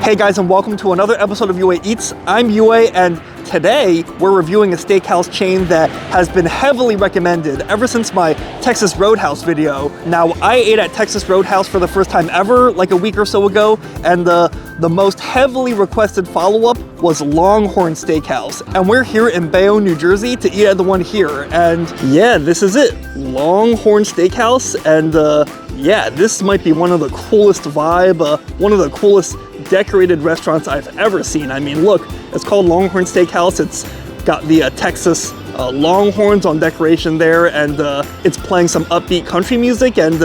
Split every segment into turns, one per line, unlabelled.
Hey guys, and welcome to another episode of UA Eats. I'm UA, and today we're reviewing a steakhouse chain that has been heavily recommended ever since my Texas Roadhouse video. Now, I ate at Texas Roadhouse for the first time ever, like a week or so ago, and the most heavily requested follow-up was LongHorn Steakhouse. And we're here in Bayonne, New Jersey to eat at the one here. And yeah, this is it, LongHorn Steakhouse. And yeah, this might be one of the coolest one of the coolest decorated restaurants I've ever seen. I mean, look, it's called LongHorn Steakhouse. It's got the Texas Longhorns on decoration there, and it's playing some upbeat country music. And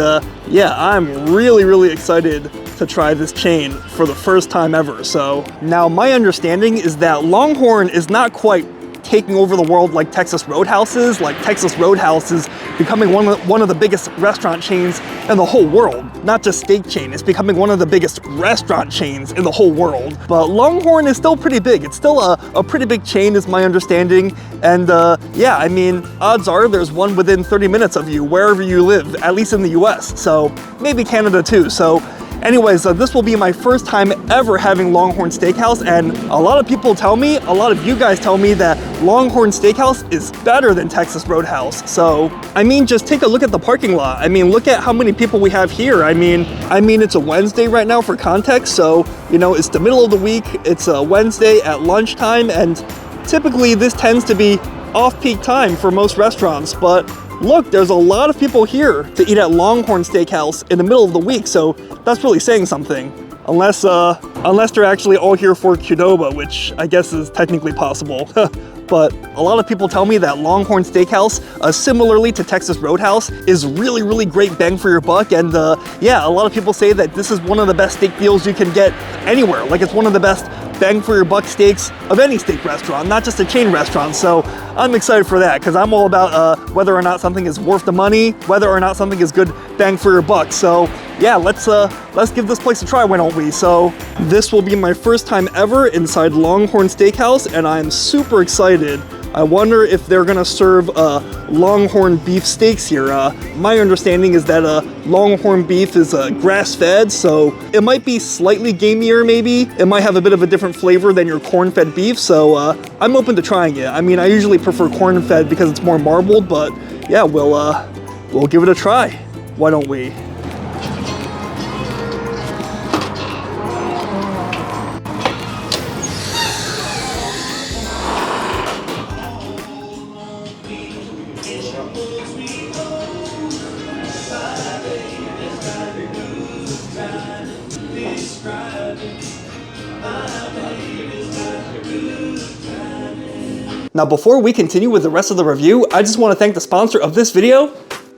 yeah, I'm really excited to try this chain for the first time ever. So now my understanding is that LongHorn is not quite taking over the world like Texas Roadhouse is. Like, Texas Roadhouse is becoming one of the biggest restaurant chains in the whole world. Not just steak chain, it's becoming one of the biggest restaurant chains in the whole world. But LongHorn is still pretty big. It's still a pretty big chain is my understanding. And yeah, I mean, odds are there's one within 30 minutes of you, wherever you live, at least in the US. So maybe Canada too. So anyways, this will be my first time ever having LongHorn Steakhouse, and a lot of people tell me, a lot of you guys tell me that LongHorn Steakhouse is better than Texas Roadhouse. So, I mean, just take a look at the parking lot. I mean, look at how many people we have here. I mean, it's a Wednesday right now for context, so, you know, it's the middle of the week, it's a Wednesday at lunchtime, and typically this tends to be off-peak time for most restaurants, but look, there's a lot of people here to eat at LongHorn Steakhouse in the middle of the week, so that's really saying something. Unless they're actually all here for Qdoba, which I guess is technically possible. But a lot of people tell me that LongHorn Steakhouse, similarly to Texas Roadhouse, is really great bang for your buck. And yeah, a lot of people say that this is one of the best steak deals you can get anywhere. Like, it's one of the best bang for your buck steaks of any steak restaurant, not just a chain restaurant. So I'm excited for that, because I'm all about whether or not something is worth the money, whether or not something is good bang for your buck. So yeah, let's give this place a try, why don't we? So this will be my first time ever inside LongHorn Steakhouse, and I'm super excited. I wonder if they're gonna serve Longhorn beef steaks here. My understanding is that Longhorn beef is grass-fed, so it might be slightly gamier maybe. It might have a bit of a different flavor than your corn-fed beef, so I'm open to trying it. I mean, I usually prefer corn-fed because it's more marbled, but yeah, we'll give it a try. Why don't we? Now, before we continue with the rest of the review, I just want to thank the sponsor of this video,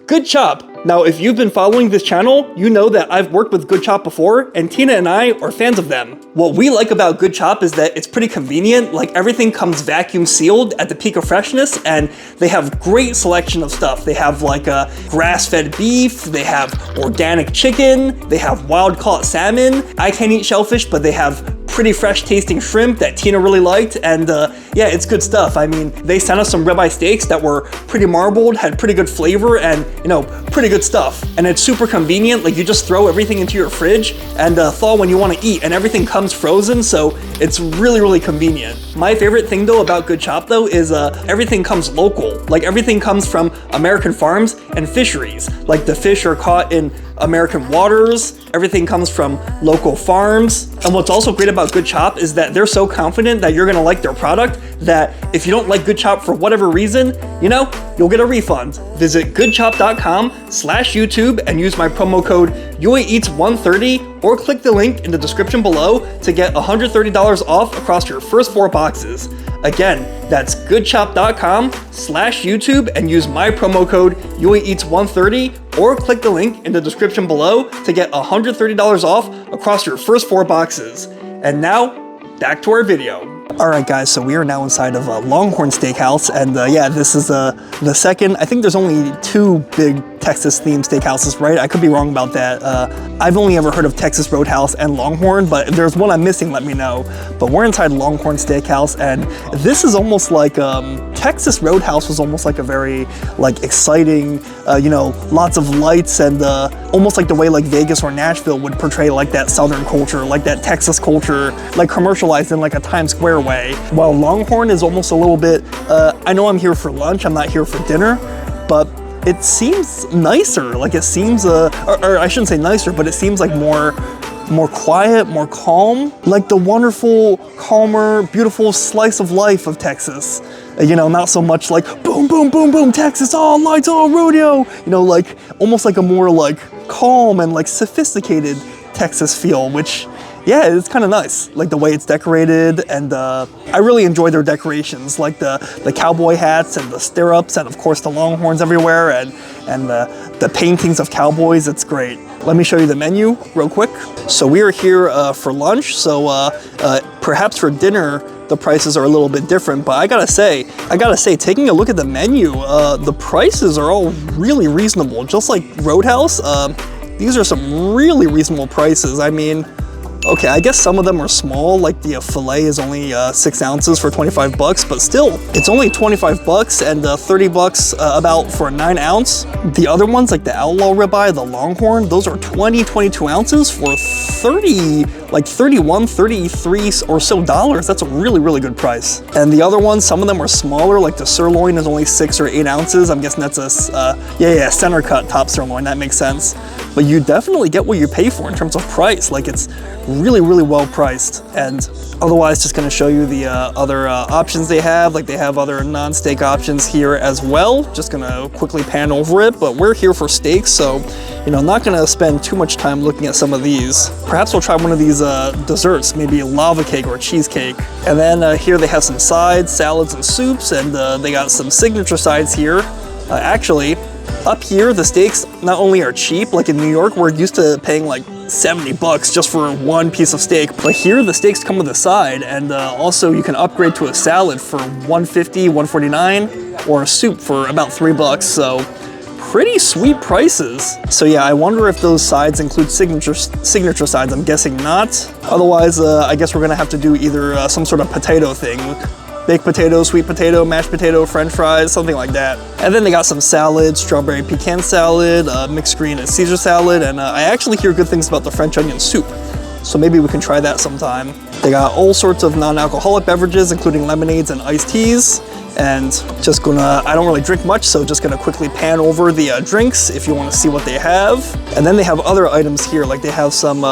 Good Chop. Now, if you've been following this channel, you know that I've worked with Good Chop before, and Tina and I are fans of them. What we like about Good Chop is that it's pretty convenient. Like, everything comes vacuum sealed at the peak of freshness, and they have great selection of stuff. They have like grass-fed beef, they have organic chicken, they have wild-caught salmon. I can't eat shellfish, but they have pretty fresh tasting shrimp that Tina really liked, and yeah, it's good stuff. I mean, they sent us some ribeye steaks that were pretty marbled, had pretty good flavor, and you know, pretty good stuff. And it's super convenient. Like, you just throw everything into your fridge and thaw when you want to eat, and everything comes frozen, so it's really convenient. My favorite thing though about Good Chop though is everything comes local. Like, everything comes from American farms and fisheries. Like, the fish are caught in American waters, everything comes from local farms. And what's also great about Good Chop is that they're so confident that you're gonna like their product that if you don't like Good Chop for whatever reason, you know, you'll get a refund. Visit goodchop.com/YouTube and use my promo code UAEats130, or click the link in the description below to get $130 off across your first 4 boxes. Again, that's goodchop.com/YouTube and use my promo code UAEats130, or click the link in the description below to get $130 off across your first 4 boxes. And now, back to our video. Alright guys, so we are now inside of LongHorn Steakhouse, and yeah, this is the second. I think there's only 2 big Texas themed steakhouses, right? I could be wrong about that. I've only ever heard of Texas Roadhouse and Longhorn, but if there's one I'm missing, let me know. But we're inside LongHorn Steakhouse, and this is almost like Texas Roadhouse was almost like a very like exciting, you know, lots of lights and almost like the way like Vegas or Nashville would portray like that Southern culture, like that Texas culture, like commercialized in like a Times Square way. While Longhorn is almost a little bit, I know I'm here for lunch, I'm not here for dinner, but it seems nicer. Like it seems, or I shouldn't say nicer, but it seems like more quiet, more calm, like the wonderful, calmer, beautiful slice of life of Texas. You know, not so much like boom, boom, boom, boom, Texas, all lights, all rodeo. You know, like almost like a more like calm and like sophisticated Texas feel, which, yeah, it's kind of nice. Like the way it's decorated, and I really enjoy their decorations, like the cowboy hats and the stirrups, and of course the longhorns everywhere, and the paintings of cowboys. It's great. Let me show you the menu real quick. So we are here for lunch, so perhaps for dinner the prices are a little bit different, but I gotta say, taking a look at the menu, the prices are all really reasonable. Just like Roadhouse, these are some really reasonable prices. I mean, okay, I guess some of them are small, like the filet is only 6 ounces for 25 bucks, but still, it's only 25 bucks and 30 bucks about for a 9 ounce. The other ones, like the outlaw ribeye, the longhorn, those are 22 ounces for 30, like 31, 33 or so dollars. That's a really, really good price. And the other ones, some of them are smaller, like the sirloin is only 6 or 8 ounces. I'm guessing that's a, yeah, center cut top sirloin, that makes sense. But you definitely get what you pay for in terms of price. Like it's really, really well priced. And otherwise, just gonna show you the other options they have. Like they have other non-steak options here as well. Just gonna quickly pan over it, but we're here for steaks, so you know, not gonna spend too much time looking at some of these. Perhaps we'll try one of these desserts, maybe a lava cake or a cheesecake. And then here they have some sides, salads and soups, and they got some signature sides here. Actually, up here, the steaks not only are cheap, like in New York, we're used to paying like 70 bucks just for one piece of steak. But here, the steaks come with a side, and also you can upgrade to a salad for $1.50, $1.49, or a soup for about 3 bucks. So pretty sweet prices. So yeah, I wonder if those sides include signature sides. I'm guessing not. Otherwise, I guess we're gonna have to do either some sort of potato thing. Baked potato, sweet potato, mashed potato, french fries, something like that. And then they got some salad, strawberry pecan salad, mixed green and Caesar salad, and I actually hear good things about the French onion soup. So maybe we can try that sometime. They got all sorts of non-alcoholic beverages, including lemonades and iced teas. And just gonna, I don't really drink much, so just gonna quickly pan over the drinks if you wanna see what they have. And then they have other items here, like they have some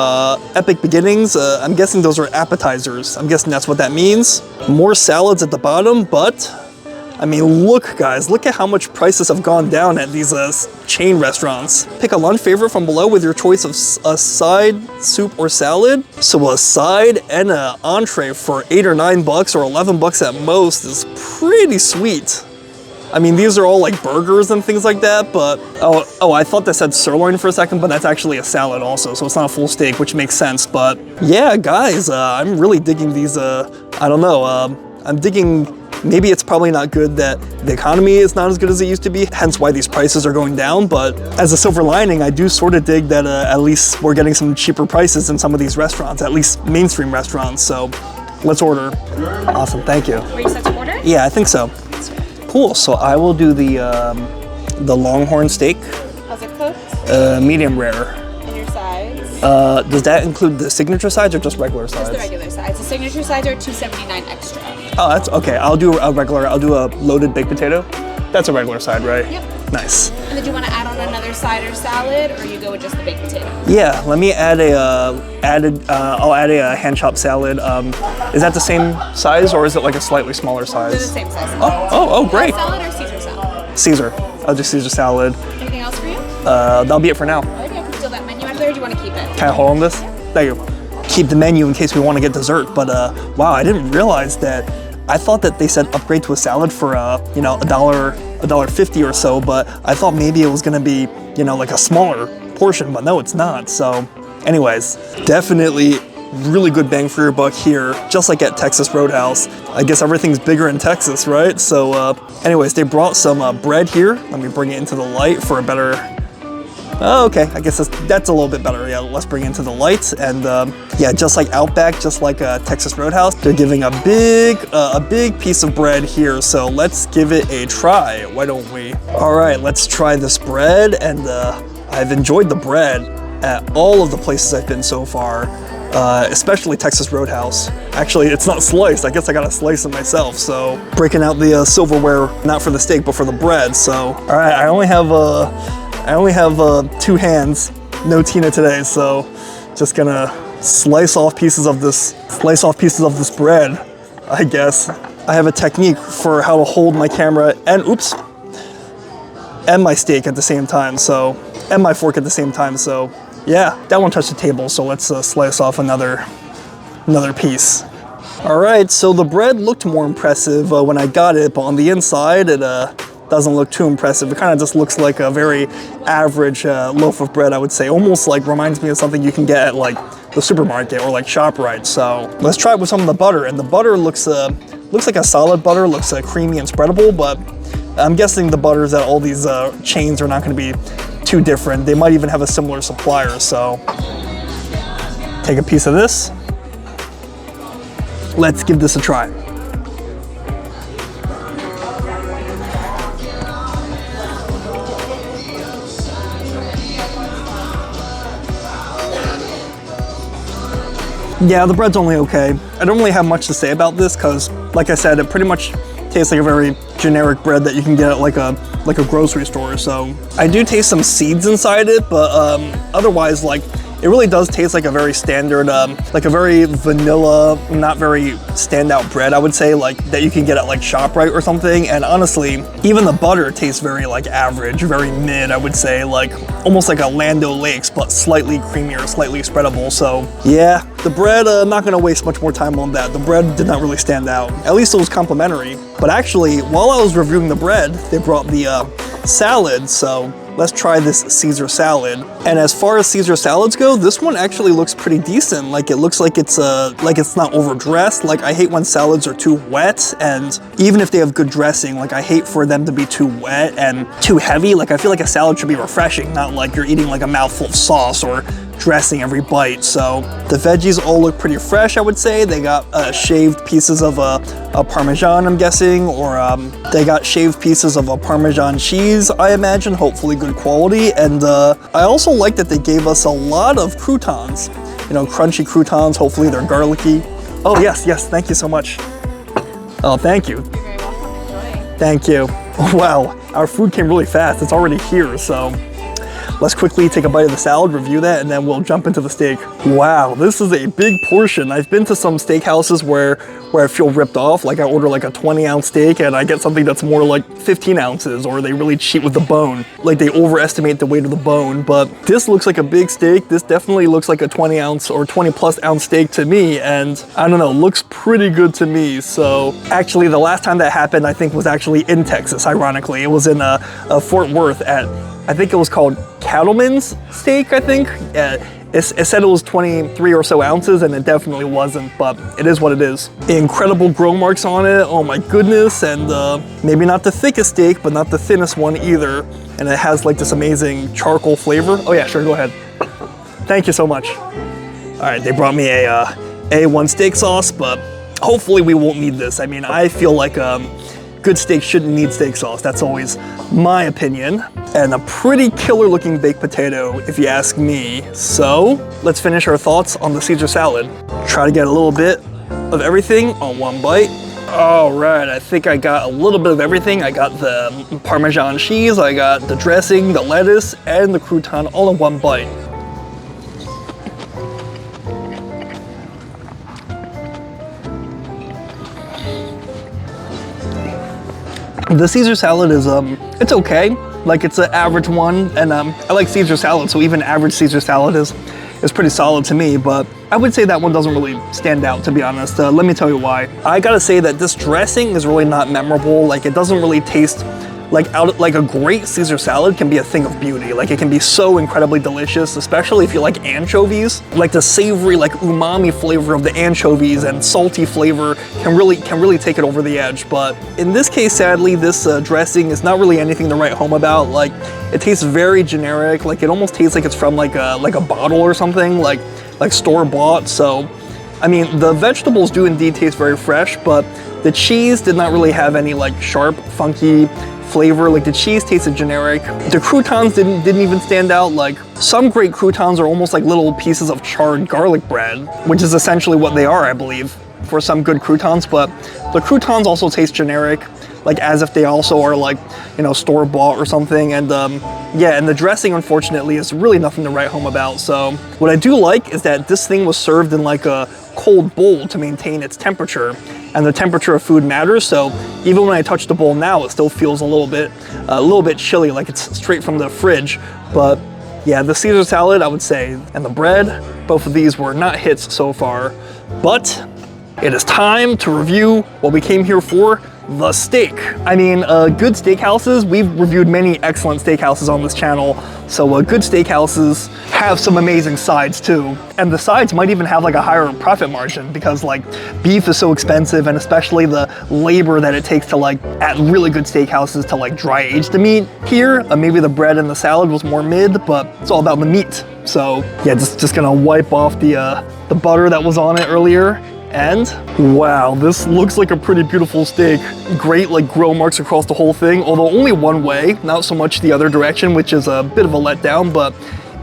epic beginnings. I'm guessing those are appetizers. I'm guessing that's what that means. More salads at the bottom, but I mean, look guys, look at how much prices have gone down at these chain restaurants. Pick a lunch favorite from below with your choice of a side, soup, or salad. So a side and an entree for 8 or 9 bucks or 11 bucks at most is pretty sweet. I mean, these are all like burgers and things like that, but oh, I thought that said sirloin for a second, but that's actually a salad also, so it's not a full steak, which makes sense. But yeah, guys, I'm really digging these, I don't know, I'm digging. Maybe it's probably not good that the economy is not as good as it used to be, hence why these prices are going down. But as a silver lining, I do sort of dig that at least we're getting some cheaper prices in some of these restaurants, at least mainstream restaurants. So let's order. Awesome, thank you.
Were you set to order?
Yeah, I think so. Cool, so I will do the Longhorn steak.
How's it cooked?
Medium rare.
And your sides?
Does that include the signature sides or just regular sides?
Just the regular sides. The signature sides are $2.79 extra.
Oh, that's okay. I'll do a loaded baked potato. That's a regular side, right?
Yep.
Nice.
And did you want to add on another side or salad, or you go with just the baked potato?
Yeah, let me add I'll add a hand chopped salad. Is that the same size or is it like a slightly smaller size?
They're the same size.
Oh, great.
Salad or Caesar salad?
Caesar. I'll do Caesar salad.
Anything else for you?
That'll be it for now.
Alrighty, I can steal that menu out there, or do you want to keep it?
Can I hold on this? Thank you. Keep the menu in case we want to get dessert, but wow, I didn't realize that. I thought that they said upgrade to a salad for you know, $1.50 or so, but I thought maybe it was gonna be, you know, like a smaller portion, but no, it's not. So anyways, definitely really good bang for your buck here, just like at Texas Roadhouse. I guess everything's bigger in Texas, right? So anyways, they brought some bread here. Let me bring it into the light for a better Oh, okay, I guess that's a little bit better. Yeah, let's bring it into the lights. And yeah, just like Outback, just like Texas Roadhouse, they're giving a big piece of bread here. So let's give it a try, why don't we? All right, let's try this bread. And I've enjoyed the bread at all of the places I've been so far, especially Texas Roadhouse. Actually, it's not sliced. I guess I gotta slice it myself. So breaking out the silverware, not for the steak, but for the bread. So, all right, I only have 2 hands, no Tina today. So just gonna slice off pieces of this bread, I guess. I have a technique for how to hold my camera and my steak at the same time. So, and my fork at the same time. So yeah, that one touched the table. So let's slice off another piece. All right, so the bread looked more impressive when I got it, but on the inside, it doesn't look too impressive. It kind of just looks like a very average loaf of bread, I would say. Almost like reminds me of something you can get at like the supermarket or like ShopRite. So let's try it with some of the butter. And the butter looks like a solid butter, looks creamy and spreadable, but I'm guessing the butters at all these chains are not gonna be too different. They might even have a similar supplier. So take a piece of this. Let's give this a try. Yeah, the bread's only okay. I don't really have much to say about this because, like I said, it pretty much tastes like a very generic bread that you can get at like a grocery store. So I do taste some seeds inside it, but otherwise, like, it really does taste like a very standard, like a very vanilla, not very standout bread, I would say, like that you can get at like ShopRite or something. And honestly, even the butter tastes very like average, very mid, I would say, like almost like a Land O'Lakes, but slightly creamier, slightly spreadable. So yeah, the bread, I'm not gonna waste much more time on that. The bread did not really stand out. At least it was complimentary. But actually, while I was reviewing the bread, they brought the salad. So let's try this Caesar salad. And as far as Caesar salads go, this one actually looks pretty decent. Like it looks like it's not overdressed. Like I hate when salads are too wet, and even if they have good dressing, like I hate for them to be too wet and too heavy. Like I feel like a salad should be refreshing, not like you're eating like a mouthful of sauce or dressing every bite. So the veggies all look pretty fresh, I would say. They got shaved pieces of a Parmesan, I'm guessing, or they got shaved pieces of a Parmesan cheese, I imagine, hopefully good quality. And I also like that they gave us a lot of croutons, you know, crunchy croutons. Hopefully they're garlicky. Oh yes, thank you so much. Oh, thank you.
You're very welcome. Enjoy.
Thank you. Wow, our food came really fast. It's already here, so let's quickly take a bite of the salad, review that, and then we'll jump into the steak. Wow, this is a big portion. I've been to some steakhouses where I feel ripped off. Like I order like a 20-ounce steak and I get something that's more like 15 ounces, or they really cheat with the bone. Like they overestimate the weight of the bone. But this looks like a big steak. This definitely looks like a 20-ounce or 20+ ounce steak to me. And I don't know, looks pretty good to me. So actually the last time that happened, I think, was actually in Texas, ironically. It was in Fort Worth at, I think it was called Cattleman's Steak, I think. It said it was 23 or so ounces, and it definitely wasn't, but it is what it is. Incredible grill marks on it, oh my goodness, and maybe not the thickest steak, but not the thinnest one either. And it has like this amazing charcoal flavor. Oh yeah, sure, go ahead. Thank you so much. All right, they brought me a A1 steak sauce, but hopefully we won't need this. I mean, I feel like good steak shouldn't need steak sauce. That's always my opinion. And a pretty killer looking baked potato, if you ask me. So let's finish our thoughts on the Caesar salad. Try to get a little bit of everything on one bite. All right, I think I got a little bit of everything. I got the Parmesan cheese, I got the dressing, the lettuce, and the crouton all in one bite. The Caesar salad is, it's okay. Like it's an average one, and I like Caesar salad, so even average Caesar salad is pretty solid to me, but I would say that one doesn't really stand out, to be honest. Let me tell you why. I gotta say that this dressing is really not memorable. Like it doesn't really taste Like a great Caesar salad can be a thing of beauty. Like it can be so incredibly delicious, especially if you like anchovies. Like the savory, like umami flavor of the anchovies and salty flavor can really take it over the edge. But in this case, sadly, this dressing is not really anything to write home about. Like it tastes very generic. Like it almost tastes like it's from like a bottle or something, like store bought. So, I mean, the vegetables do indeed taste very fresh, but the cheese did not really have any like sharp, funky flavor. Like the cheese tasted generic. The croutons didn't even stand out. Like some great croutons are almost like little pieces of charred garlic bread, which is essentially what they are, I believe, for some good croutons. But the croutons also taste generic, like as if they also are like, you know, store bought or something. And yeah, and the dressing, unfortunately, is really nothing to write home about. So what I do like is that this thing was served in like a cold bowl to maintain its temperature, and the temperature of food matters. So even when I touch the bowl now, it still feels a little bit chilly, like it's straight from the fridge. But yeah, the Caesar salad, I would say, and the bread, both of these were not hits so far. But it is time to review what we came here for, the steak. I mean, good steakhouses, we've reviewed many excellent steakhouses on this channel, so good steakhouses have some amazing sides too. And the sides might even have like a higher profit margin because like beef is so expensive, and especially the labor that it takes to like, at really good steakhouses, to like dry age the meat. Here, maybe the bread and the salad was more mid, but it's all about the meat. So yeah, just gonna wipe off the butter that was on it earlier. And wow, this looks like a pretty beautiful steak. Great like grill marks across the whole thing, although only one way, not so much the other direction, which is a bit of a letdown. But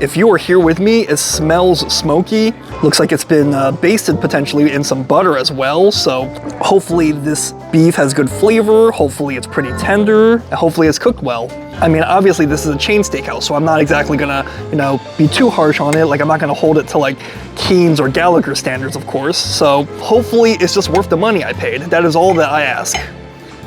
if you are here with me, it smells smoky. Looks like it's been basted potentially in some butter as well. So hopefully this beef has good flavor. Hopefully it's pretty tender, and hopefully it's cooked well. I mean, obviously this is a chain steakhouse, so I'm not exactly gonna, you know, be too harsh on it. Like I'm not gonna hold it to like Keen's or Gallagher standards, of course. So hopefully it's just worth the money I paid. That is all that I ask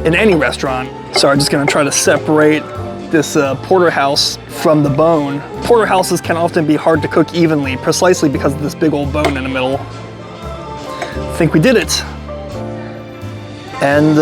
in any restaurant. So I'm just gonna try to separate this porterhouse from the bone. Porterhouses can often be hard to cook evenly, precisely because of this big old bone in the middle. I think we did it. And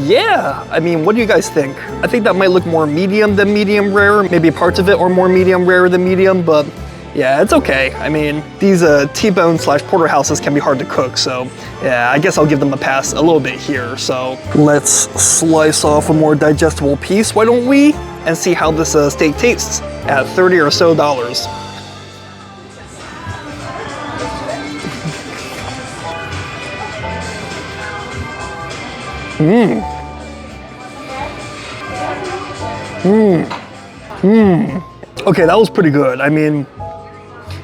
yeah, I mean, what do you guys think? I think that might look more medium than medium rare. Maybe parts of it are more medium rare than medium, but yeah, it's okay. I mean, these T-bone slash porterhouses can be hard to cook, so yeah, I guess I'll give them a pass a little bit here. So let's slice off a more digestible piece, why don't we? And see how this steak tastes at $30 or so. Okay, that was pretty good. I mean,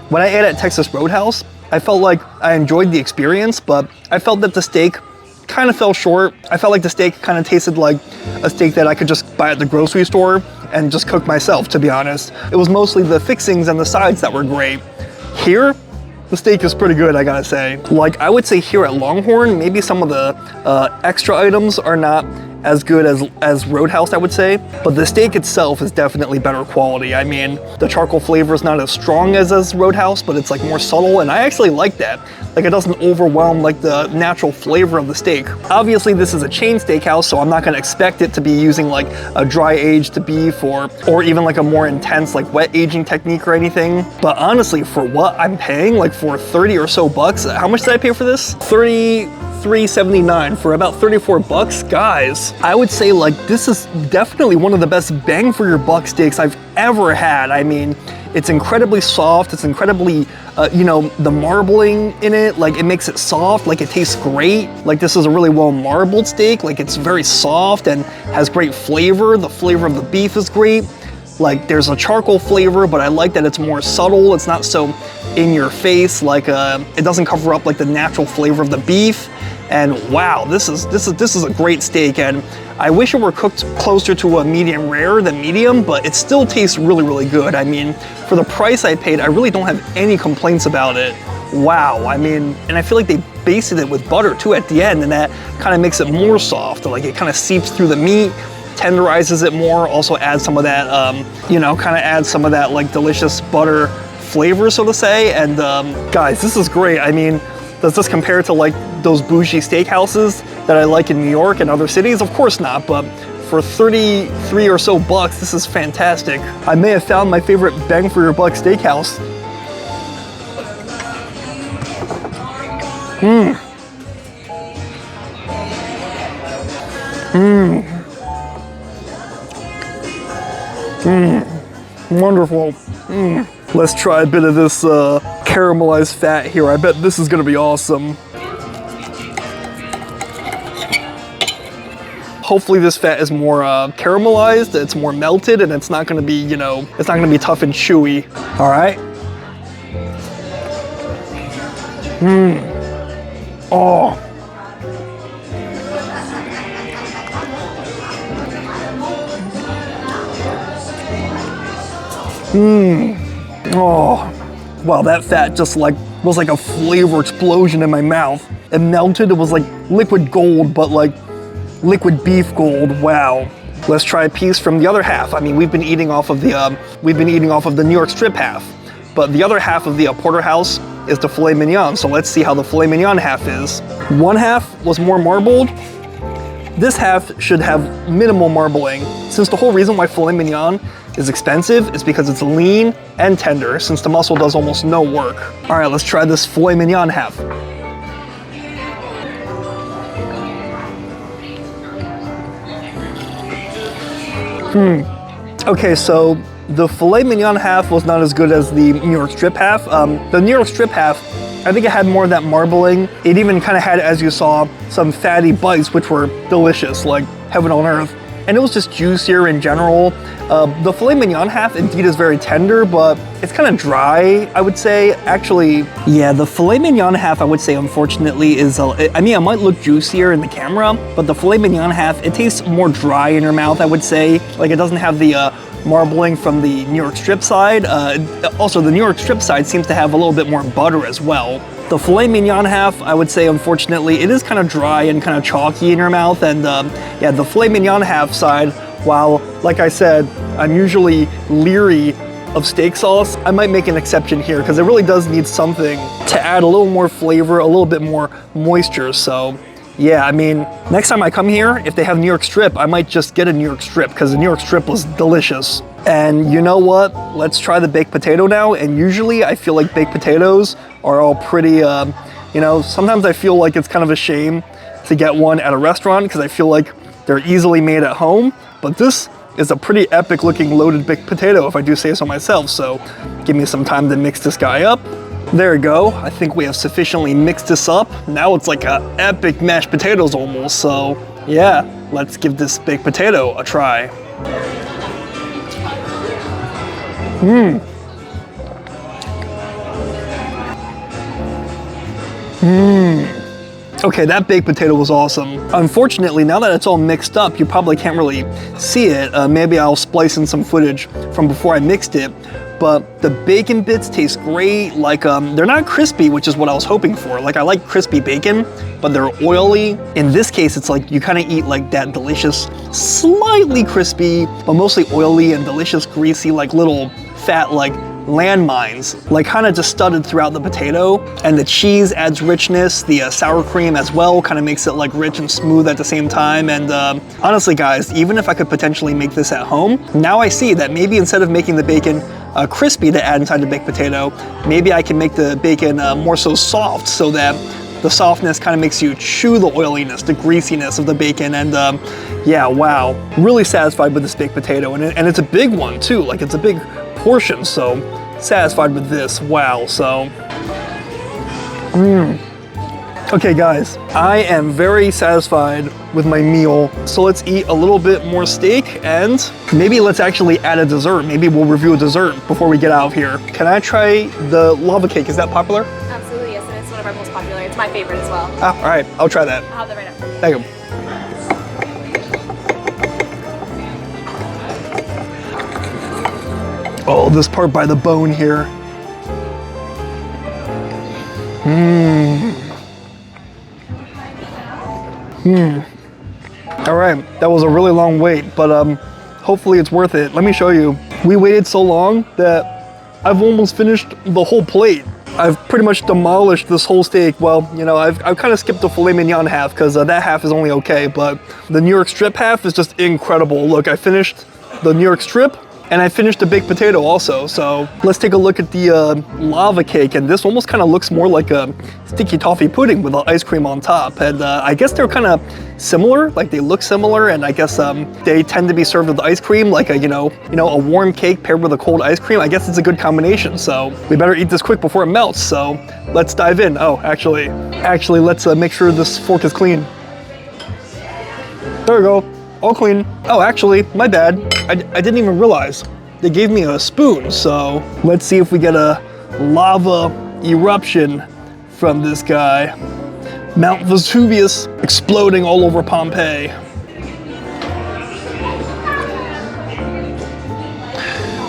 when I ate at Texas Roadhouse, I felt like I enjoyed the experience, but I felt that the steak kind of fell short. I felt like the steak kind of tasted like a steak that I could just buy at the grocery store and just cook myself, to be honest. It was mostly the fixings and the sides that were great. Here, the steak is pretty good, I gotta say. Like, I would say here at Longhorn, maybe some of the extra items are not as good as Roadhouse, I would say, but the steak itself is definitely better quality. I mean, the charcoal flavor is not as strong as Roadhouse, but it's like more subtle, and I actually like that. Like, it doesn't overwhelm like the natural flavor of the steak. Obviously, this is a chain steakhouse, so I'm not gonna expect it to be using like a dry aged beef or even like a more intense like wet aging technique or anything. But honestly, for what I'm paying, like for 30 or so bucks, how much did I pay for this? $33.79 for about 34 bucks. Guys, I would say like this is definitely one of the best bang for your buck steaks I've ever had. I mean, it's incredibly soft. It's incredibly, you know, the marbling in it, like it makes it soft, like it tastes great. Like this is a really well marbled steak. Like it's very soft and has great flavor. The flavor of the beef is great. Like there's a charcoal flavor, but I like that it's more subtle. It's not so in your face, like it doesn't cover up like the natural flavor of the beef. And wow, this is a great steak, and I wish it were cooked closer to a medium rare than medium, but it still tastes really, really good. I mean, for the price I paid, I really don't have any complaints about it. Wow, I mean, and I feel like they basted it with butter too at the end, and that kind of makes it more soft. Like it kind of seeps through the meat, tenderizes it more, also adds some of that, you know, kind of adds some of that like delicious butter flavor, so to say. And guys, this is great. I mean, does this compare to like those bougie steakhouses that I like in New York and other cities? Of course not, but for 33 or so bucks, this is fantastic. I may have found my favorite bang for your buck steakhouse. Wonderful. Let's try a bit of this caramelized fat here. I bet this is gonna be awesome. Hopefully this fat is more caramelized, it's more melted, and it's not gonna be, you know, it's not gonna be tough and chewy. All right. Oh. Oh, wow, that fat just like was like a flavor explosion in my mouth. It melted, it was like liquid gold, but like liquid beef gold. Wow. Let's try a piece from the other half. I mean, we've been eating off of the New York strip half, but the other half of the porterhouse is the filet mignon. So let's see how the filet mignon half is. One half was more marbled. This half should have minimal marbling. Since the whole reason why filet mignon is expensive is because it's lean and tender, since the muscle does almost no work. All right, let's try this filet mignon half. Okay, so the filet mignon half was not as good as the New York strip half. The New York strip half, I think it had more of that marbling. It even kind of had, as you saw, some fatty bites, which were delicious, like heaven on earth. And it was just juicier in general. The filet mignon half indeed is very tender, but it's kind of dry, I would say. Actually, yeah, the filet mignon half, I would say, unfortunately, is, I mean, it might look juicier in the camera, but the filet mignon half, it tastes more dry in your mouth, I would say. Like, it doesn't have the marbling from the New York strip side. Also, the New York strip side seems to have a little bit more butter as well. The filet mignon half, I would say, unfortunately, it is kind of dry and kind of chalky in your mouth. And yeah, the filet mignon half side, while, like I said, I'm usually leery of steak sauce, I might make an exception here because it really does need something to add a little more flavor, a little bit more moisture. So yeah, I mean, next time I come here, if they have New York strip, I might just get a New York strip because the New York strip was delicious. And you know what? Let's try the baked potato now. And usually I feel like baked potatoes are all pretty, you know, sometimes I feel like it's kind of a shame to get one at a restaurant because I feel like they're easily made at home. But this is a pretty epic looking loaded baked potato, if I do say so myself. So give me some time to mix this guy up. There we go. I think we have sufficiently mixed this up. Now it's like a epic mashed potatoes almost. So yeah, let's give this baked potato a try. Okay, that baked potato was awesome. Unfortunately, now that it's all mixed up, you probably can't really see it. Maybe I'll splice in some footage from before I mixed it. But the bacon bits taste great. Like, they're not crispy, which is what I was hoping for. Like, I like crispy bacon, but they're oily. In this case, it's like you kind of eat like that delicious, slightly crispy, but mostly oily and delicious, greasy, like little fat, like landmines, like kind of just studded throughout the potato. And the cheese adds richness. The sour cream as well kind of makes it like rich and smooth at the same time. And honestly, guys, even if I could potentially make this at home, now I see that maybe instead of making the bacon crispy to add inside the baked potato, maybe I can make the bacon more so soft, so that the softness kind of makes you chew the oiliness, the greasiness of the bacon. And yeah, wow, really satisfied with this baked potato. And it's a big one too, like it's a big portion, so satisfied with this. Wow. So okay guys, I am very satisfied with my meal. So let's eat a little bit more steak, and maybe let's actually add a dessert. Maybe we'll review a dessert before we get out of here. Can I try the lava cake? Is that popular?
Absolutely, yes, and it's one of our most popular. It's my favorite as well.
Ah, all right, I'll try that.
I'll have that right after.
Thank you. Oh, this part by the bone here. All right, that was a really long wait, but hopefully it's worth it. Let me show you. We waited so long that I've almost finished the whole plate. I've pretty much demolished this whole steak. Well, you know, I've kind of skipped the filet mignon half because that half is only okay, but the New York strip half is just incredible. Look, I finished the New York strip and I finished the baked potato also. So let's take a look at the lava cake, and this almost kind of looks more like a sticky toffee pudding with the ice cream on top. And I guess they're kind of similar, like they look similar, and I guess they tend to be served with ice cream, like a a warm cake paired with a cold ice cream. I guess it's a good combination. So we better eat this quick before it melts. So let's dive in. Oh, actually, let's make sure this fork is clean. There we go. All clean. Oh, actually, my bad. I didn't even realize they gave me a spoon. So let's see if we get a lava eruption from this guy. Mount Vesuvius exploding all over Pompeii.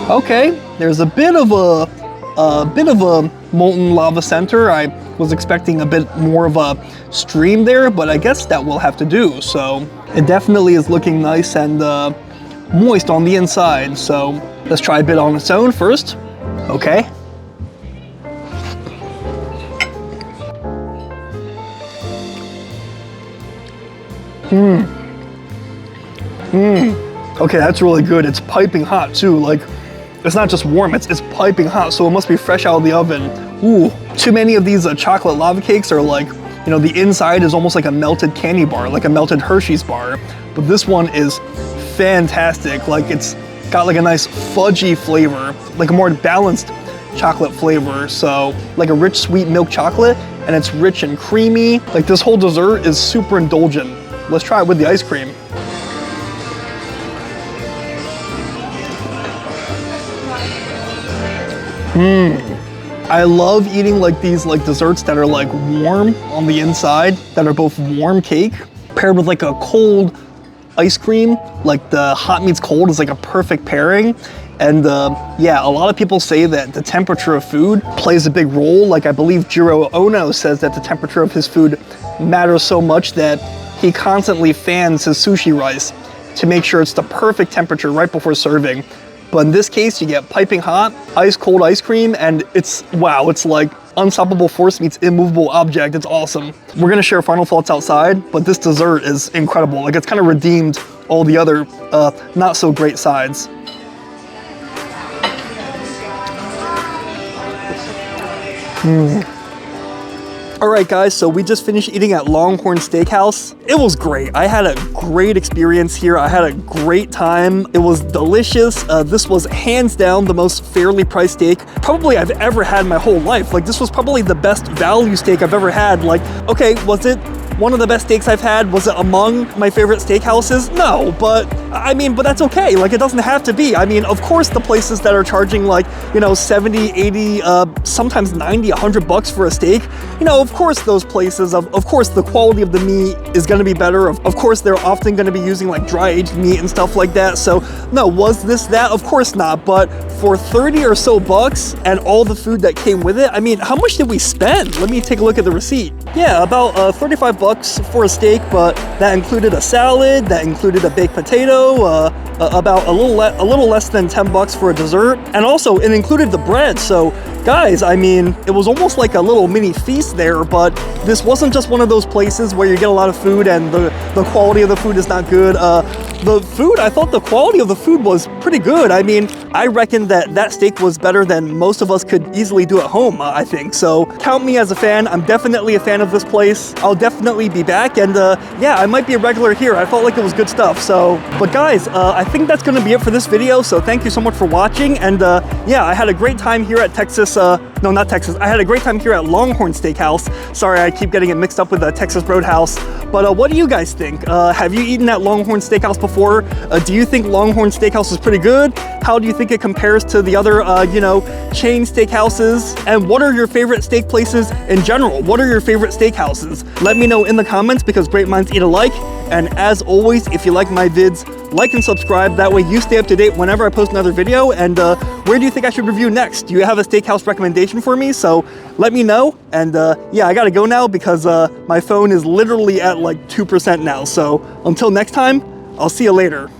Okay, there's a bit of a molten lava center. I was expecting a bit more of a stream there, but I guess that will have to do. So it definitely is looking nice and moist on the inside. So let's try a bit on its own first. Okay. Okay, that's really good. It's piping hot too. Like, it's not just warm, it's piping hot, so it must be fresh out of the oven. Ooh, too many of these chocolate lava cakes are like, you know, the inside is almost like a melted candy bar, like a melted Hershey's bar. But this one is fantastic. Like, it's got like a nice fudgy flavor, like a more balanced chocolate flavor. So like a rich sweet milk chocolate, and it's rich and creamy. Like, this whole dessert is super indulgent. Let's try it with the ice cream. I love eating like these desserts that are like warm on the inside, that are both warm cake paired with like a cold ice cream. Like, the hot meets cold is like a perfect pairing. And yeah, a lot of people say that the temperature of food plays a big role. Like, I believe Jiro Ono says that the temperature of his food matters so much that he constantly fans his sushi rice to make sure it's the perfect temperature right before serving. But in this case, you get piping hot, ice cold ice cream, and it's, wow, it's like unstoppable force meets immovable object. It's awesome. We're gonna share final thoughts outside, but this dessert is incredible. Like, it's kind of redeemed all the other not so great sides. All right, guys, so we just finished eating at LongHorn Steakhouse. It was great. I had a great experience here. I had a great time. It was delicious. This was hands down the most fairly priced steak probably I've ever had in my whole life. Like, this was probably the best value steak I've ever had. Like, okay, was it one of the best steaks I've had? Was it among my favorite steakhouses? No, but I mean, but that's okay. Like, it doesn't have to be. I mean, of course, the places that are charging like, you know, 70, 80, sometimes 90, 100 bucks for a steak, you know, of course, those places, of course, the quality of the meat is going to be better. Of course, they're often going to be using like dry aged meat and stuff like that. So no, was this that? Of course not. But for 30 or so bucks and all the food that came with it, I mean, how much did we spend? Let me take a look at the receipt. Yeah, about 35 bucks for a steak, but that included a salad, that included a baked potato, about a little less than 10 bucks for a dessert, and also it included the bread. So guys, I mean, it was almost like a little mini feast there. But this wasn't just one of those places where you get a lot of food and the quality of the food is not good. The food, I thought the quality of the food was pretty good. I mean, I reckon that steak was better than most of us could easily do at home, I think. So count me as a fan. I'm definitely a fan of this place. I'll definitely be back, and yeah, I might be a regular here. I felt like it was good stuff. So, but guys, I think that's gonna be it for this video. So thank you so much for watching, and yeah, I had a great time here at Texas, no, not Texas. I had a great time here at LongHorn Steakhouse. Sorry, I keep getting it mixed up with Texas Roadhouse. But what do you guys think? Have you eaten at LongHorn Steakhouse before? Do you think LongHorn Steakhouse is pretty good? How do you think it compares to the other, you know, chain steakhouses? And what are your favorite steak places in general? What are your favorite steakhouses? Let me know in the comments, because great minds eat alike. And as always, if you like my vids, like and subscribe. That way you stay up to date whenever I post another video. And where do you think I should review next? Do you have a steakhouse recommendation for me? So let me know. And yeah, I gotta go now because my phone is literally at like 2% now. So until next time, I'll see you later.